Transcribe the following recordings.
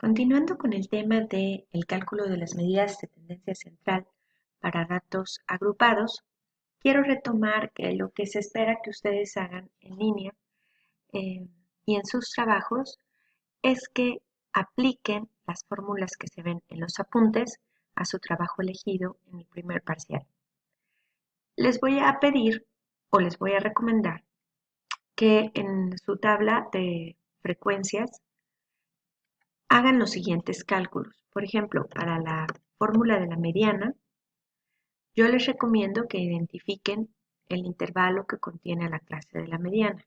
Continuando con el tema del cálculo de las medidas de tendencia central para datos agrupados, quiero retomar que lo que se espera que ustedes hagan en línea y en sus trabajos es que apliquen las fórmulas que se ven en los apuntes a su trabajo elegido en el primer parcial. Les voy a pedir o les voy a recomendar que en su tabla de frecuencias hagan los siguientes cálculos. Por ejemplo, para la fórmula de la mediana, yo les recomiendo que identifiquen el intervalo que contiene la clase de la mediana.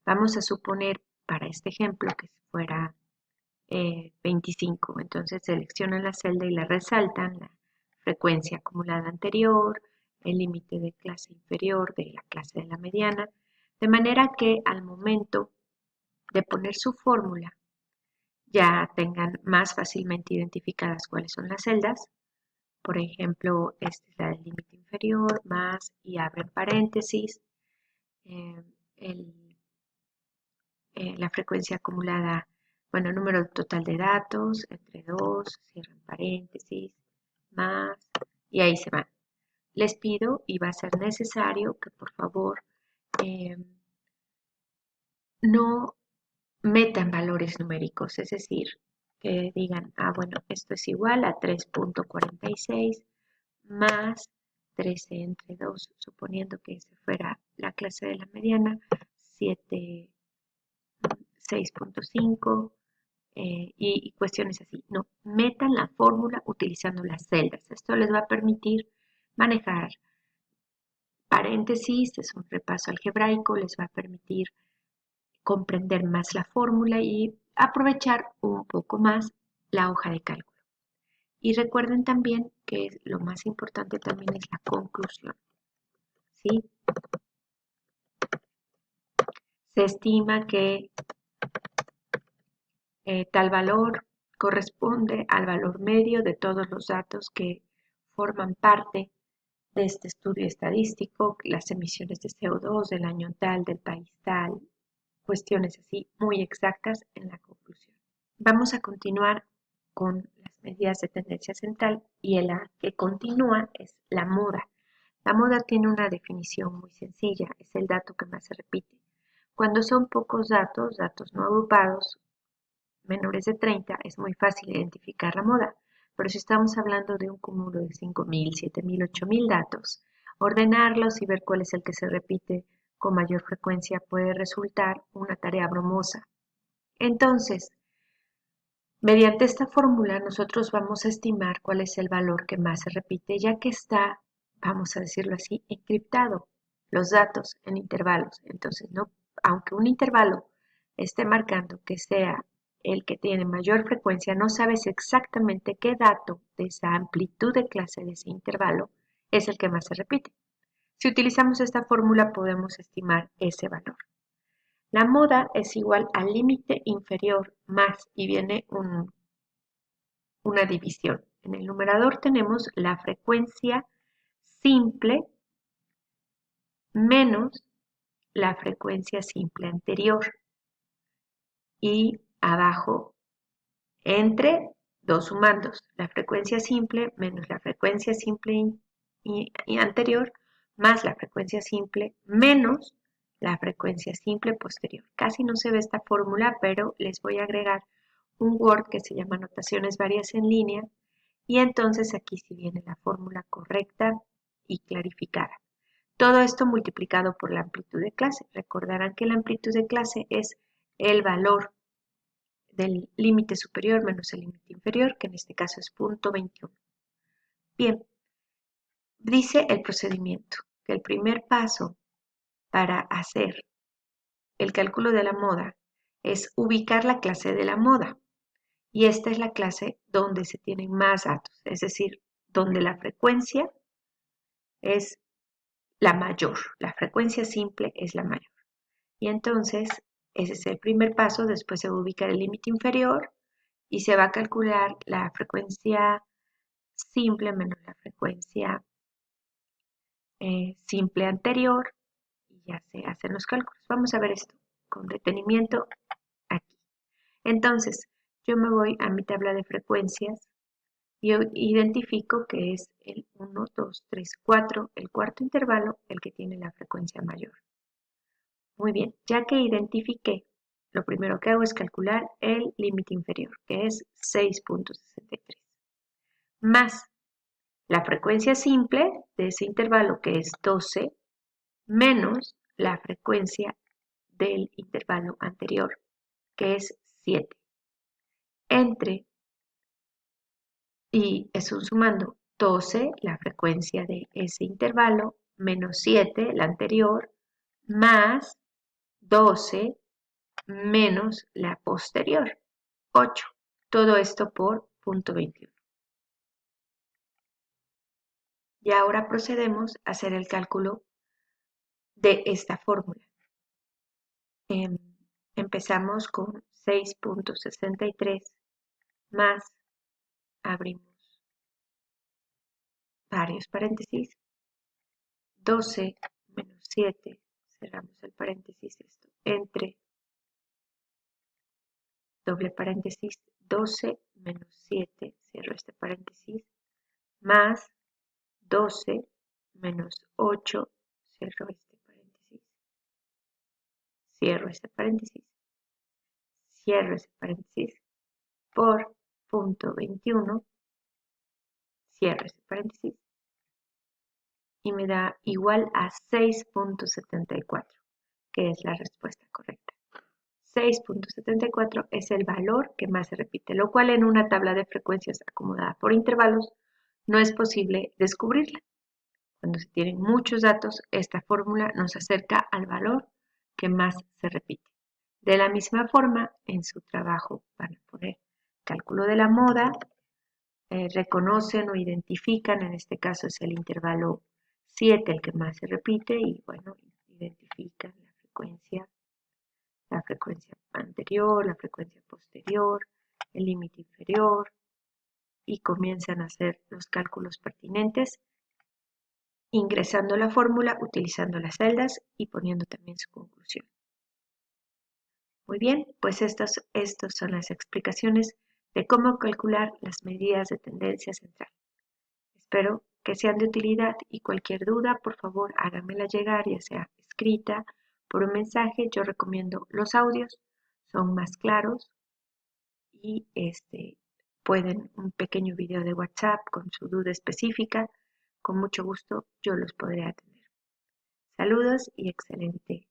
Vamos a suponer para este ejemplo que fuera 25. Entonces seleccionan la celda y la resaltan la frecuencia acumulada anterior, el límite de clase inferior de la clase de la mediana, de manera que al momento de poner su fórmula ya tengan más fácilmente identificadas cuáles son las celdas. Por ejemplo, esta es la del límite inferior, más, y abren paréntesis, eh, la frecuencia acumulada, bueno, número total de datos, entre 2, cierran paréntesis, más, y ahí se van. Les pido, y va a ser necesario, que por favor no metan valores numéricos, es decir, que digan, bueno, esto es igual a 3.46 más 13 entre 2, suponiendo que esa fuera la clase de la mediana, 6.5 y cuestiones así. No, metan la fórmula utilizando las celdas. Esto les va a permitir manejar paréntesis, es un repaso algebraico, les va a permitir comprender más la fórmula y aprovechar un poco más la hoja de cálculo. Y recuerden también que lo más importante también es la conclusión. ¿Sí? Se estima que tal valor corresponde al valor medio de todos los datos que forman parte de este estudio estadístico, las emisiones de CO2 del año tal, del país tal, cuestiones así muy exactas en la conclusión. Vamos a continuar con las medidas de tendencia central y la que continúa es la moda. La moda tiene una definición muy sencilla, es el dato que más se repite. Cuando son pocos datos, datos no agrupados, menores de 30, es muy fácil identificar la moda, pero si estamos hablando de un cúmulo de 5.000, 7.000, 8.000 datos, ordenarlos y ver cuál es el que se repite con mayor frecuencia puede resultar una tarea bromosa. Entonces, mediante esta fórmula nosotros vamos a estimar cuál es el valor que más se repite, ya que está, vamos a decirlo así, encriptado los datos en intervalos. Entonces, no, aunque un intervalo esté marcando que sea el que tiene mayor frecuencia, no sabes exactamente qué dato de esa amplitud de clase de ese intervalo es el que más se repite. Si utilizamos esta fórmula podemos estimar ese valor. La moda es igual al límite inferior más y viene una división. En el numerador tenemos la frecuencia simple menos la frecuencia simple anterior y abajo entre dos sumandos, la frecuencia simple menos la frecuencia simple y anterior más la frecuencia simple menos la frecuencia simple posterior. Casi no se ve esta fórmula, pero les voy a agregar un Word que se llama notaciones varias en línea y entonces aquí sí viene la fórmula correcta y clarificada. Todo esto multiplicado por la amplitud de clase. Recordarán que la amplitud de clase es el valor del límite superior menos el límite inferior, que en este caso es 0.21. Bien, dice el procedimiento que el primer paso para hacer el cálculo de la moda es ubicar la clase de la moda. Y esta es la clase donde se tienen más datos, es decir, donde la frecuencia es la mayor, la frecuencia simple es la mayor. Y entonces, ese es el primer paso, después se va a ubicar el límite inferior y se va a calcular la frecuencia simple menos la frecuencia simple anterior y ya se hacen los cálculos. Vamos a ver esto con detenimiento aquí. Entonces, yo me voy a mi tabla de frecuencias y identifico que es el 1, 2, 3, 4, el cuarto intervalo, el que tiene la frecuencia mayor. Muy bien, ya que identifiqué, lo primero que hago es calcular el límite inferior, que es 6.63, más la frecuencia simple de ese intervalo, que es 12, menos la frecuencia del intervalo anterior, que es 7, entre, y eso sumando 12, la frecuencia de ese intervalo, menos 7, la anterior, más 12, menos la posterior, 8. Todo esto por punto 21. Y ahora procedemos a hacer el cálculo de esta fórmula. Empezamos con 6.63 más, abrimos varios paréntesis, 12 menos 7, cerramos el paréntesis, esto, entre, doble paréntesis, 12 menos 7, cierro este paréntesis, más 12 menos 8, cierro este paréntesis, cierro este paréntesis, cierro este paréntesis, por punto 21, cierro este paréntesis, y me da igual a 6.74, que es la respuesta correcta. 6.74 es el valor que más se repite, lo cual en una tabla de frecuencias acomodada por intervalos no es posible descubrirla. Cuando se tienen muchos datos, esta fórmula nos acerca al valor que más se repite. De la misma forma, en su trabajo van a poner cálculo de la moda, reconocen o identifican, en este caso es el intervalo 7 el que más se repite, y bueno, identifican la frecuencia anterior, la frecuencia posterior, el límite inferior, y comienzan a hacer los cálculos pertinentes, ingresando la fórmula, utilizando las celdas y poniendo también su conclusión. Muy bien, pues estas son las explicaciones de cómo calcular las medidas de tendencia central. Espero que sean de utilidad, y cualquier duda, por favor, háganmela llegar, ya sea escrita, por un mensaje. Yo recomiendo los audios, son más claros, y pueden un pequeño video de WhatsApp con su duda específica. Con mucho gusto yo los podré atender. Saludos y excelente